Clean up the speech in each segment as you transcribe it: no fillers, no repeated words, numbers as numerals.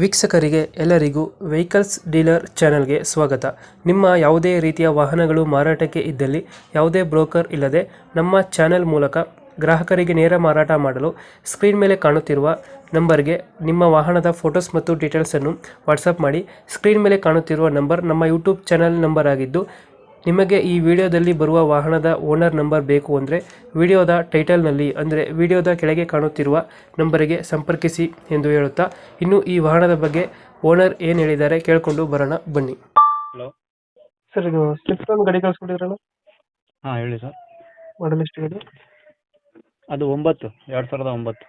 ವೀಕ್ಷಕರಿಗೆ ಎಲ್ಲರಿಗೂ vehicles dealer ಚಾನೆಲ್ಗೆ ಸ್ವಾಗತ. ನಿಮ್ಮ ಯಾವುದೇ ರೀತಿಯ ವಾಹನಗಳು ಮಾರಾಟಕ್ಕೆ ಇದ್ದಲ್ಲಿ ಯಾವುದೇ ಬ್ರೋಕರ್ ಇಲ್ಲದೆ ನಮ್ಮ ಚಾನೆಲ್ ಮೂಲಕ ಗ್ರಾಹಕರಿಗೆ ನೇರ ಮಾರಾಟ ಮಾಡಲು ಸ್ಕ್ರೀನ್ ಮೇಲೆ ಕಾಣುತ್ತಿರುವ ನಂಬರ್ಗೆ ನಿಮ್ಮ ವಾಹನದ ಫೋಟೋಸ್ ಮತ್ತು ಡೀಟೇಲ್ಸನ್ನು ವಾಟ್ಸಪ್ ಮಾಡಿ. ಸ್ಕ್ರೀನ್ ಮೇಲೆ ಕಾಣುತ್ತಿರುವ ನಂಬರ್ ನಮ್ಮ ಯೂಟ್ಯೂಬ್ ಚಾನೆಲ್ ನಂಬರ್ ಆಗಿದ್ದು, ನಿಮಗೆ ಈ ವಿಡಿಯೋದಲ್ಲಿ ಬರುವ ವಾಹನದ ಓನರ್ ನಂಬರ್ ಬೇಕು ಅಂದರೆ ವಿಡಿಯೋದ ಟೈಟಲ್ನಲ್ಲಿ ಅಂದರೆ ವಿಡಿಯೋದ ಕೆಳಗೆ ಕಾಣುತ್ತಿರುವ ನಂಬರಿಗೆ ಸಂಪರ್ಕಿಸಿ ಎಂದು ಹೇಳುತ್ತಾ, ಇನ್ನು ಈ ವಾಹನದ ಬಗ್ಗೆ ಓನರ್ ಏನು ಹೇಳಿದ್ದಾರೆ ಕೇಳಿಕೊಂಡು ಬರೋಣ ಬನ್ನಿ. ಹಲೋ. ಸರ್, ಇದು ಸ್ವಿಫ್ಟ್ ಒಂದು ಗಾಡಿ ಕಳಿಸ್ಕೊಟ್ಟಿದ್ರಲ್ಲ, ಹಾಂ ಹೇಳಿ ಸರ್. ಮಾಡಲ್ ಎಷ್ಟಾಗಿದೆ? ಅದು 2009.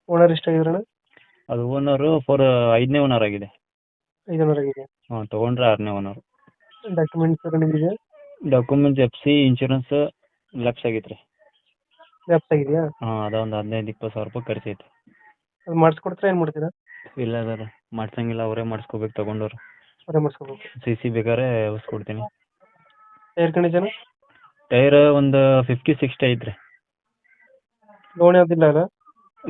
ಓನರ್ ಎಷ್ಟಾಗಿದ್ರಣ? ಅದು ಓನರು 5ನೇ ಓನರ್ ಆಗಿದೆ. 5 ಓನರ್ ಆಗಿದೆ. ಹಾಂ, ತೊಗೊಂಡ್ರೆ 6ನೇ ಓನರು. ಡಾಕ್ಯುಮೆಂಟ್ಸ್ ರನ್ನಿಂಗ್ ಇದೆ? ಡಾಕ್ಯುಮೆಂಟ್ಸ್ FC ಇನ್ಶೂರೆನ್ಸ್ ಲ್ಯಾಪ್ಸ್ ಆಗೈತೆ ರೀ. ಲ್ಯಾಪ್ಸ್ ಆಗಿದೆಯಾ? ಹಾಂ, ಅದೊಂದು 15-20 ಸಾವಿರ ರೂಪಾಯಿ ಖರ್ಚೈತೆ. ಅದು ಮಾಡಿಸ್ಕೊಡ್ತೀರಾ, ಏನು ಮಾಡ್ತೀರಾ? ಇಲ್ಲ ಸರ್, ಮಾಡ್ಸಂಗಿಲ್ಲ, ಅವರೇ ಮಾಡಿಸ್ಕೋಬೇಕು ತಗೊಂಡವ್ರು. ಅವರೇ ಮಾಡಿಸ್ಕೋಬೇಕು. CC ಬೇಕಾದ್ರೆ ಕೊಡ್ತೀನಿ. Tyre condition? ಟೈರ್ ಒಂದು 50-60 ಐತ್ರಿ. ಲೋನ್ ಯಾವುದಿಲ್ಲ ಅಲ್ಲ?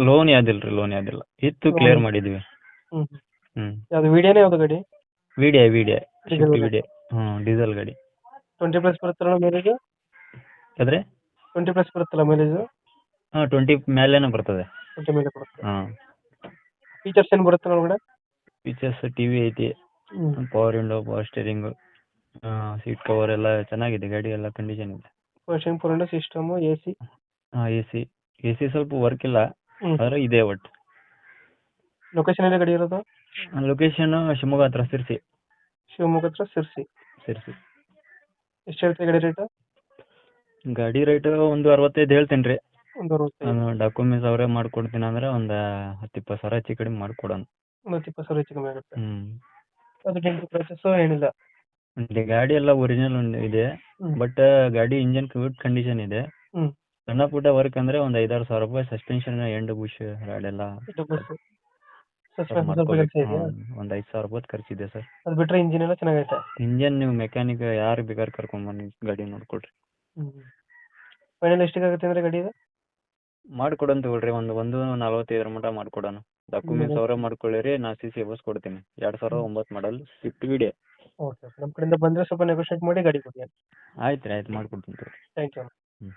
ಲೋನ್ ಯಾವುದಿಲ್ಲ ಇತ್ತು, ಕ್ಲಿಯರ್ ಮಾಡಿದ್ವಿ. ಹ್ಞೂ ಯಾವುದು ವಿಡಿಯೋನೇ ಯಾವುದು ಗಾಡಿ? ವಿಡಿಐ Diesel ಶಿಫ್ಟ್ ಗಾಡಿ? ವಿಡಿಐ. ಹ್ಞೂ, ಡೀಸೆಲ್ ಗಾಡಿ. 20+ ಬರುತ್ತಲ್ಲ ಮೈಲೇಜ್? ಅದ್ರೆ 20+ ಬರುತ್ತಲ್ಲ ಮೈಲೇಜ್? ಹಾಂ, 20 ಮೇಲೇನೆ ಬರ್ತದೆ. 20 ಮೇಲೆ ಬರುತ್ತೆ. ಹಾಂ. ಫೀಚರ್ಸ್ ಏನು ಬರುತ್ತೆ ಒಳಗಡೆ? ಫೀಚರ್ಸ್ TV ಐತಿ, power window, power steering, seat cover ಎಲ್ಲ ಚೆನ್ನಾಗಿದೆ. ಗಾಡಿ ಎಲ್ಲ ಕಂಡೀಷನ್ ಇದೆ. Washing powder system, AC? ಹಾಂ, AC ಸ್ವಲ್ಪ ವರ್ಕ್ ಇಲ್ಲ, ಆದರೆ ಇದೆ. ಒಟ್ಟು ಲೊಕೇಶನ್ ಎಲ್ಲ ಗಾಡಿ ಇರೋದು? ಲೊಕೇಶನ್ ಶಿವಮೊಗ್ಗ ಹತ್ರ ಸಿರ್ಸಿ. ಶಿವಮೊಗ್ಗ ಹತ್ರ ಸಿರ್ಸಿ. ಎಷ್ಟು ಹೇಳ್ತೀವಿ ಗಾಡಿ ರೇಟ್? ಗಾಡಿ ರೇಟ್ ಒಂದು 65 ಹೇಳ್ತೇನೆ ರೀ. ಒಂದು 65. ಡಾಕ್ಯುಮೆಂಟ್ಸ್ ಅವರೇ ಮಾಡ್ಕೊಡ್ತೀನಿ ಅಂದರೆ ಒಂದು 10-20 ಸಾವಿರ ಹೆಚ್ಚು ಕಡಿಮೆ ಮಾಡಿಕೊಡೋಣ. ಒಂದು 20 ಸಾವಿರ ಹೆಚ್ಚು ಕಮ್ಮಿ ಆಗುತ್ತೆ. ಹ್ಞೂ. ಅದು ಡೆಂಟು ಕ್ರಚಸ್ ಏನಿಲ್ಲ? ಗಾಡಿ ಎಲ್ಲ ಒರಿಜಿನಲ್ ಇದೆ, ಬಟ್ ಗಾಡಿ ಇಂಜನ್ ಗುಡ್ ಕಂಡೀಷನ್ ಇದೆ. ಸಣ್ಣ ಪುಟ್ಟ ವರ್ಕ್ ಅಂದರೆ ಒಂದು 5-6 ಸಾವಿರ ರೂಪಾಯಿ ಸಸ್ಪೆನ್ಷನ್, ಎಂಡ್ ಬುಷ್ ರಾಡೆಲ್ಲ ಒಂದು 5 ಸಾವಿರ ರೂಪಾಯಿ ಖರ್ಚಿದೆ ಸರ್. ಅದು ಬಿಟ್ಟರೆ ಇಂಜಿನ್ ಎಲ್ಲ ಚೆನ್ನಾಗೈತೆ? ಇಂಜನ್ ನೀವು ಮೆಕ್ಯಾನಿಕ್ ಯಾರು ಬೇಕಾದ್ರೆ ಕರ್ಕೊಂಬನ್ನಿ, ಗಾಡಿ ನೋಡ್ಕೊಡ್ರಿ. ಫೈನಲ್ ಎಷ್ಟಿಗೆ ಆಗುತ್ತೆ ಅಂದರೆ ಗಾಡಿ ಇದು? ಮಾಡ್ಕೊಡೋಣ ತಗೊಳ್ರಿ, ಒಂದು 145 ಮಟ್ಟ ಮಾಡ್ಕೊಡೋಣ. ಡಾಕ್ಯುಮೆಂಟ್ಸ್ ಅವರೇ ಮಾಡ್ಕೊಳ್ಳಿರಿ, ನಾ CC ಕೊಡ್ತೀನಿ. 2009 ಮಾಡಲ್ ಸ್ವಿಫ್ಟ್ ವಿಡಿಯೋ. ಓಕೆ, ನಮ್ಮ ಕಡೆಯಿಂದ ಬಂದರೆ ಸ್ವಲ್ಪ ನೆಗೋಷಿಯೇಟ್ ಮಾಡಿ ಗಾಡಿ ಕೊಡಿ. ಆಯ್ತು ರೀ, ಆಯ್ತು ಮಾಡ್ಕೊಡ್ತೀನಿ. Thank you. ಹ್ಞೂ.